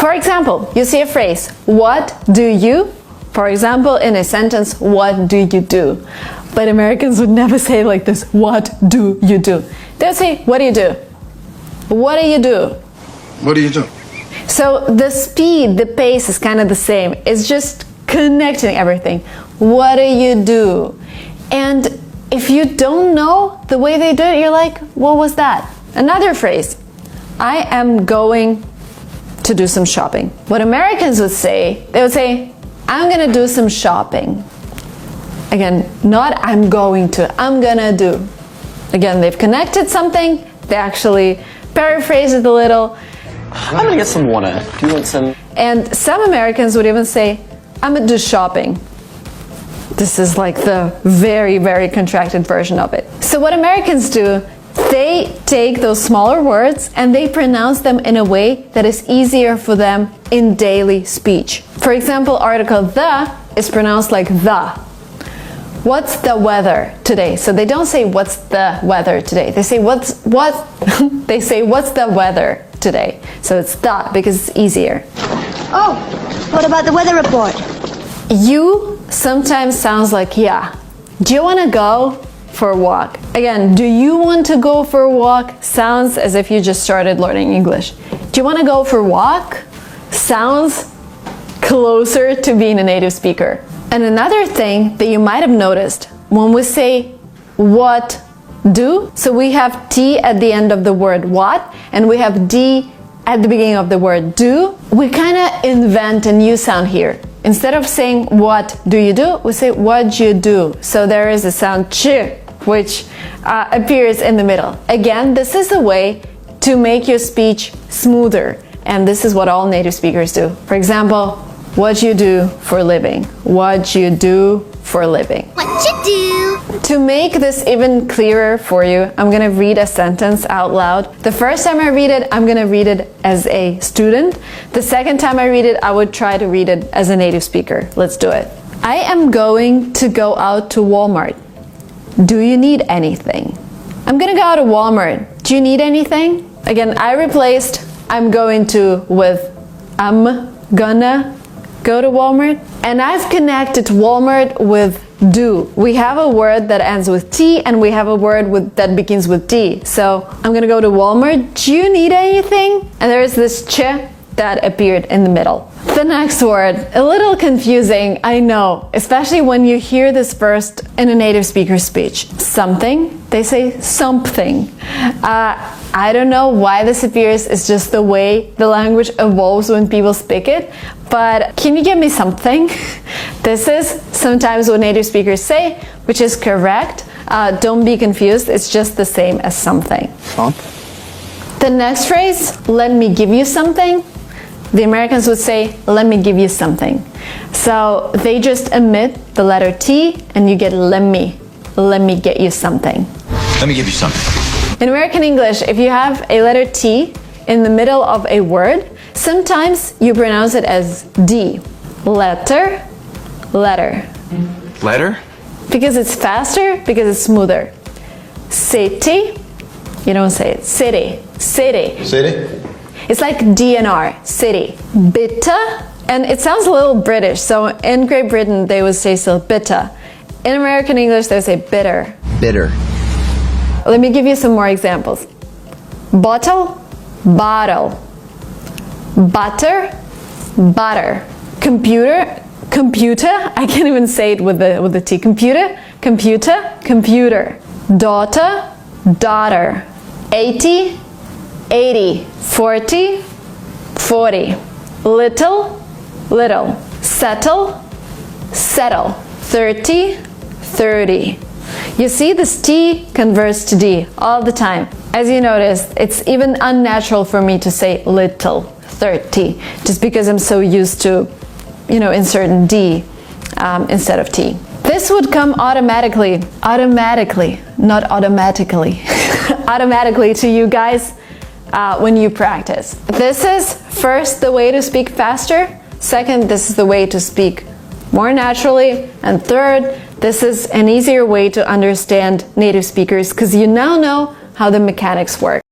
For example, you see a phrase, what do you? For example, in a sentence, what do you do? But Americans would never say like this, what do you do? They'll say, what do you do? What do you do? What do you do? So the speed, the pace is kind of the same. It's just connecting everything. What do you do? And if you don't know the way they do it, you're like, what was that? Another phrase, I am going to do some shopping. What Americans would say, they would say, I'm gonna do some shopping. Again, not I'm going to, I'm gonna do. Again, they've connected something, they actually paraphrase it a little. I'm gonna get some water. Do you want some? And some Americans would even say, I'm gonna do shopping. This is like the very, very contracted version of it. So what Americans do, they take those smaller words and they pronounce them in a way that is easier for them in daily speech. For example, article the is pronounced like the. What's the weather today? So they don't say what's the weather today. They say they say what's the weather today. So it's the because it's easier. Oh, what about the weather report? You sometimes sounds like yeah. Do you want to go for a walk? Again, do you want to go for a walk sounds as if you just started learning English. Do you want to go for a walk? Sounds closer to being a native speaker. And another thing that you might have noticed when we say what do, so we have T at the end of the word what, and we have D at the beginning of the word do, we kind of invent a new sound here. Instead of saying what do you do, we say what you do. So there is a sound ch, which appears in the middle. Again, this is a way to make your speech smoother. And this is what all native speakers do. For example, what you do for a living. What you do for a living. What you do? To make this even clearer for you, I'm gonna read a sentence out loud. The first time I read it, I'm gonna read it as a student. The second time I read it, I would try to read it as a native speaker. Let's do it. I am going to go out to Walmart. Do you need anything? I'm gonna go out to Walmart. Do you need anything? Again, I replaced I'm going to with I'm gonna go to Walmart. And I've connected Walmart with do. We have a word that ends with T and we have a word that begins with D. So I'm gonna go to Walmart. Do you need anything? And there's this ch that appeared in the middle. The next word, a little confusing, I know, especially when you hear this first in a native speaker speech. Something, they say something. I don't know why this appears, it's just the way the language evolves when people speak it, but can you give me something? This is sometimes what native speakers say, which is correct. Don't be confused, it's just the same as something. The next phrase, let me give you something. The Americans would say, let me give you something. So they just omit the letter T and you get let me get you something. Let me give you something. In American English, if you have a letter T in the middle of a word, sometimes you pronounce it as D. Letter, letter. Letter? Because it's faster, because it's smoother. City, you don't say it. City, city. City? It's like DNR, city. Bitter, and it sounds a little British, so in Great Britain they would say still bitter. In American English they would say bitter. Bitter. Let me give you some more examples. Bottle, bottle. Butter, butter. Computer, computer. I can't even say it with the T. Computer, computer, computer. Daughter, daughter. 80, 80. 40, 40. Little, little. Settle, settle. 30, 30. You see, this T converts to D all the time. As you noticed, it's even unnatural for me to say little, 30, just because I'm so used to, inserting D instead of T. This would come automatically, not automatically, automatically to you guys when you practice. This is first the way to speak faster. Second, this is the way to speak more naturally. And third, this is an easier way to understand native speakers because you now know how the mechanics work.